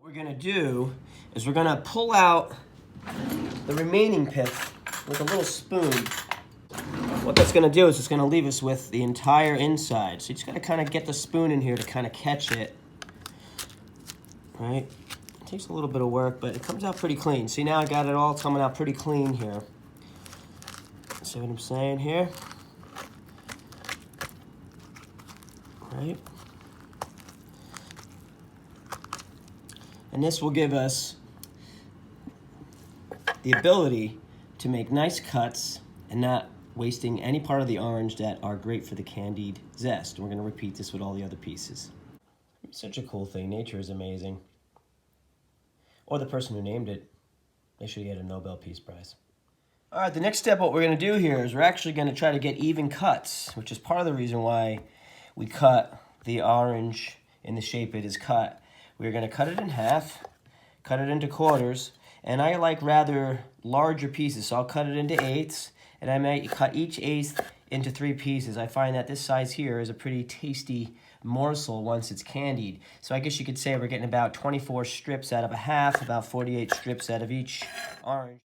What we're gonna do is we're gonna pull out the remaining pith with a little spoon. What that's gonna do is it's gonna leave us with the entire inside. So you just gotta kind of get the spoon in here to kind of catch it, right? It takes a little bit of work, but it comes out pretty clean. See, now I got it all coming out pretty clean here. See what I'm saying here? Right? And this will give us the ability to make nice cuts and not wasting any part of the orange that are great for the candied zest. And we're going to repeat this with all the other pieces. It's such a cool thing. Nature is amazing. Or the person who named it, they should get a Nobel Peace Prize. All right, the next step, what we're going to do here is we're actually going to try to get even cuts, which is part of the reason why we cut the orange in the shape it is cut. We're going to cut it in half, cut it into quarters, and I like rather larger pieces, so I'll cut it into eighths, and I might cut each eighth into 3 pieces. I find that this size here is a pretty tasty morsel once it's candied. So I guess you could say we're getting about 24 strips out of a half, about 48 strips out of each orange.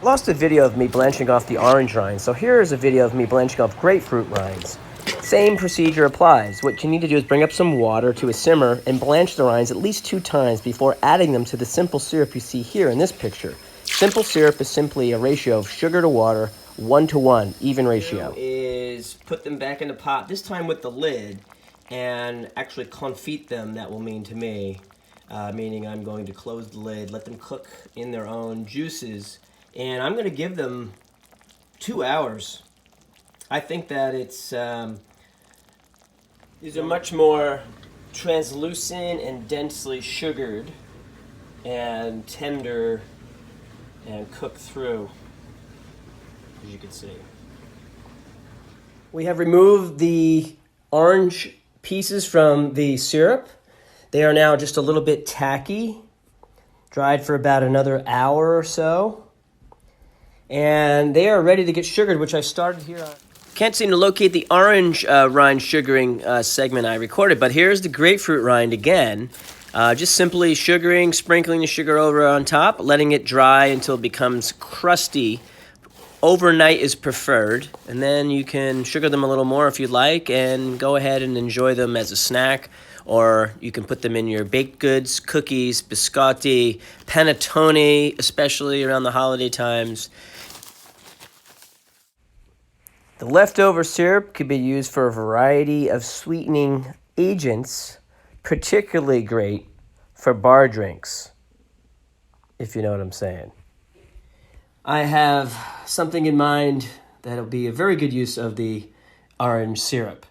Lost a video of me blanching off the orange rinds, so here is a video of me blanching off grapefruit rinds. Same procedure applies. What you need to do is bring up some water to a simmer and blanch the rinds at least 2 times before adding them to the simple syrup you see here in this picture. Simple syrup is simply a ratio of sugar to water, 1-to-1, even ratio. Is put them back in the pot, this time with the lid, and actually confit them, that will mean to me, meaning I'm going to close the lid, let them cook in their own juices, and I'm going to give them 2 hours. I think that it's these are much more translucent and densely sugared and tender and cooked through, as you can see. We have removed the orange pieces from the syrup. They are now just a little bit tacky, dried for about another hour or so. And they are ready to get sugared, which I started here on. Can't seem to locate the orange rind sugaring segment I recorded, but here's the grapefruit rind again. Just simply sugaring, sprinkling the sugar over on top, letting it dry until it becomes crusty. Overnight is preferred, and then you can sugar them a little more if you'd like, and go ahead and enjoy them as a snack, or you can put them in your baked goods, cookies, biscotti, panettone, especially around the holiday times. The leftover syrup could be used for a variety of sweetening agents, particularly great for bar drinks, if you know what I'm saying. I have something in mind that'll be a very good use of the orange syrup.